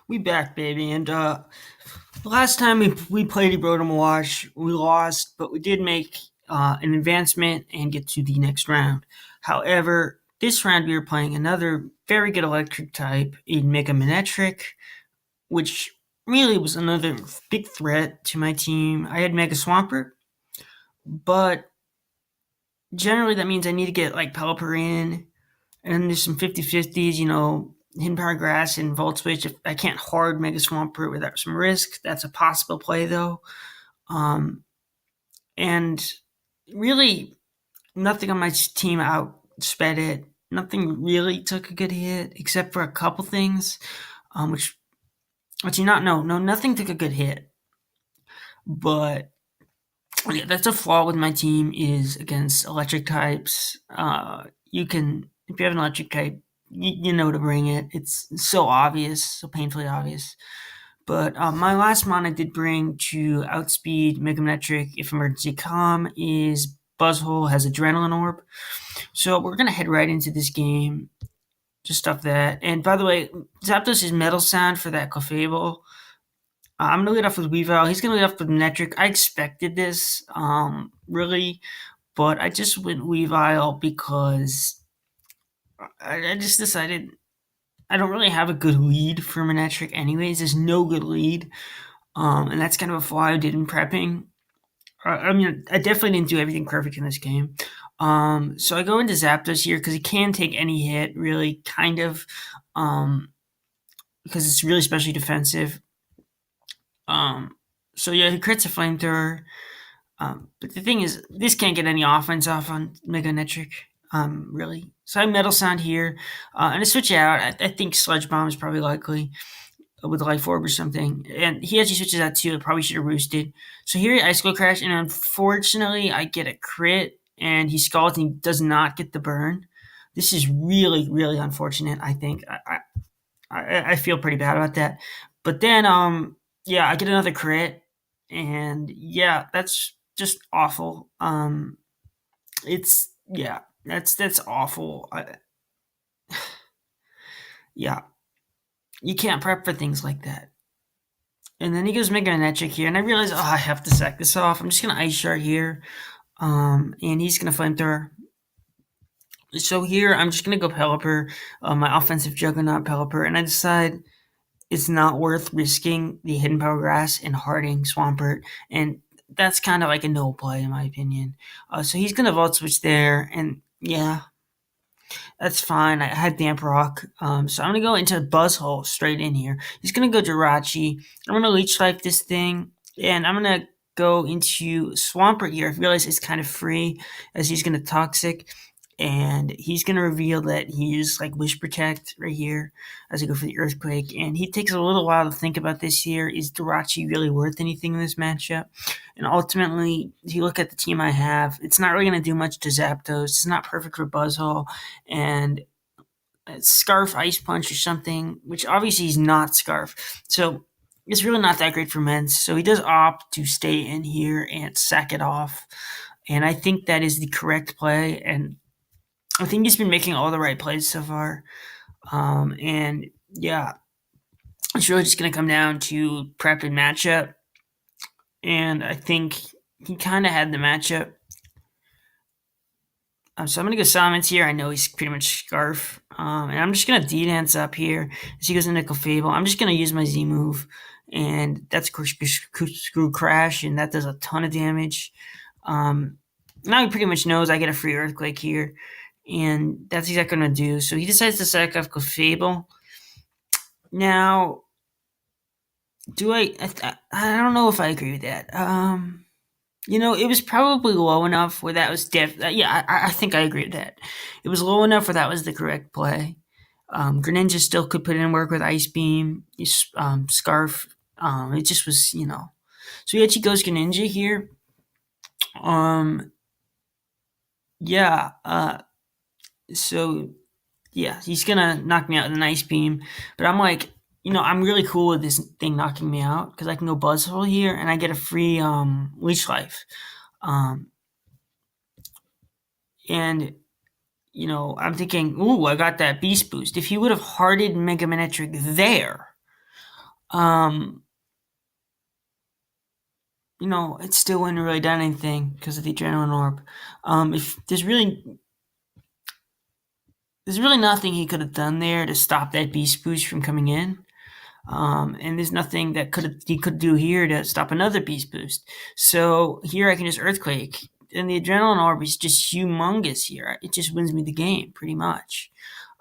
We back, baby, and the last time we played Rotom Wash, we lost, but we did make an advancement and get to the next round. However, this round we were playing another very good electric type in Mega Manectric, which really was another big threat to my team. I had Mega Swampert, but generally that means I need to get like Pelipper in, and there's some 50-50s, Hidden Power Grass and Volt Switch. If I can't hard Mega Swampert without some risk, that's a possible play though. Um, and really, nothing on my team outsped it. Nothing really took a good hit except for a couple things, which you not know. No, nothing took a good hit. But yeah, that's a flaw with my team is against electric types. You can if you have an electric type, you know to bring it. It's so obvious, so painfully obvious. But my last mon I did bring to outspeed Megametric if emergency calm is Buzzhole has Adrenaline Orb. So we're going to head right into this game. Just stuff that. And by the way, Zapdos is Metal Sound for that Clefable. I'm going to lead off with Weavile. He's going to lead off with Metric. I expected this, really, but I just went Weavile because I just decided I don't really have a good lead for Manectric anyways. There's no good lead. And that's kind of a flaw I did in prepping. I mean, I definitely didn't do everything perfect in this game. So I go into Zapdos here because he can take any hit, really, kind of, because it's really especially defensive. So yeah, he crits a Flamethrower. But the thing is, this can't get any offense off on Mega Netric, really. So I Metal Sound here, and I switch out. I think Sludge Bomb is probably likely with Life Orb or something. And he actually switches out too. I probably should have roosted. So here, Ice Glow Crash, and unfortunately, I get a crit, and he scalds and he does not get the burn. This is really, really unfortunate, I think. I feel pretty bad about that. But then, yeah, I get another crit, and yeah, that's just awful. Yeah, that's awful. Yeah, you can't prep for things like that. And then he goes Mega Netric here, and I realize, I have to sack this off. I'm just gonna Ice Shard here, and he's gonna Flamethrower. So here, I'm just gonna go Pelipper, my offensive Juggernaut Pelipper, and I decide it's not worth risking the Hidden Power Grass and harding Swampert, and that's kind of like a no play in my opinion. So he's gonna Volt Switch there, and yeah, that's fine. I had Damp Rock, so I'm gonna go into Buzzhole straight in here. He's gonna go Jirachi. I'm gonna Leech Life this thing, and I'm gonna go into Swampert here. I realize it's kind of free as he's gonna Toxic, and he's gonna reveal that he is like Wish Protect right here as I go for the Earthquake. And he takes a little while to think about this here. Is Jirachi really worth anything in this matchup? And ultimately, if you look at the team I have, it's not really going to do much to Zapdos. It's not perfect for Buzzhole. And Scarf Ice Punch or something, which obviously he's not Scarf. So it's really not that great for Mence. So he does opt to stay in here and sack it off. And I think that is the correct play. And I think he's been making all the right plays so far. And yeah, it's really just going to come down to prep and matchup. And I think he kind of had the matchup. So I'm going to go Summons here. I know he's pretty much Scarf. And I'm just going to D-Dance up here as he goes into Clefable. I'm just going to use my Z move. And that's Screw Crash, and that does a ton of damage. Now he pretty much knows I get a free Earthquake here. And that's exactly what I'm going to do. So he decides to sack off Clefable. Now, I don't know if I agree with that. It was probably low enough where that was I think I agree with that. It was low enough where that was the correct play. Greninja still could put in work with Ice Beam, Scarf. It just was, So he actually goes Greninja here. Yeah. So yeah, he's gonna knock me out with an Ice Beam, but I'm like, I'm really cool with this thing knocking me out because I can go Buzzhole here and I get a free Leech Life. And I'm thinking, ooh, I got that Beast Boost. If he would have hearted Mega Manectric there, um, it still wouldn't have really done anything because of the adrenaline orb. If there's really nothing he could have done there to stop that beast boost from coming in. And there's nothing that he could do here to stop another beast boost. So here I can just earthquake, and the adrenaline orb is just humongous here. It just wins me the game pretty much.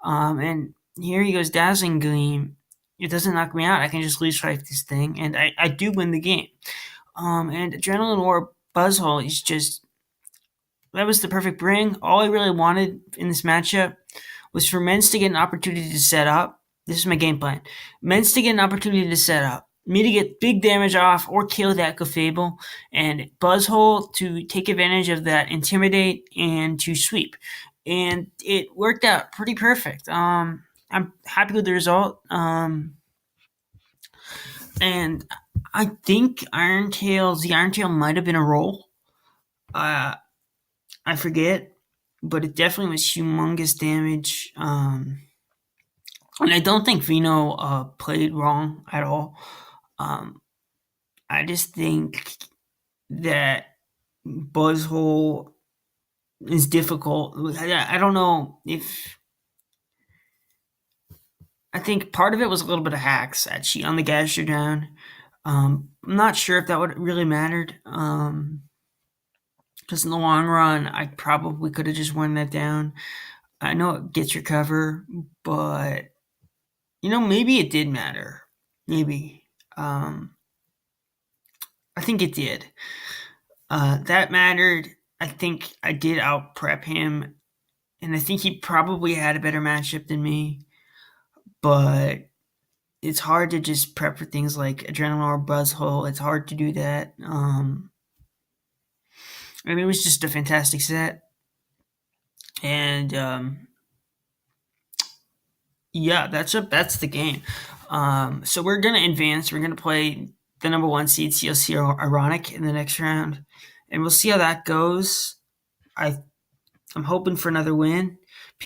And here he goes dazzling gleam. It doesn't knock me out. I can just leech life this thing, and I do win the game. And adrenaline orb buzzhole is just that was the perfect bring. All I really wanted in this matchup was for Mens to get an opportunity to set up. This is my game plan. Mens to get an opportunity to set up. Me to get big damage off or kill that Clefable. And Buzzhole to take advantage of that Intimidate and to sweep. And it worked out pretty perfect. I'm happy with the result. And I think the Iron Tail might have been a roll. I forget, but it definitely was humongous damage. And I don't think Veno played wrong at all. I just think that Buzzhole is difficult. I don't know if. I think part of it was a little bit of hacks actually on the Gasher down. I'm not sure if that would really mattered. Because in the long run, I probably could have just won that down. I know it gets your cover, but maybe it did matter. Maybe. I think it did. That mattered. I think I did out prep him, and I think he probably had a better matchup than me. But it's hard to just prep for things like Adrenaline or Buzzhole. It's hard to do that. It was just a fantastic set. And yeah, that's the game. So we're gonna advance. We're gonna play the number 1 seed CLC Ironic in the next round, and we'll see how that goes. I'm hoping for another win.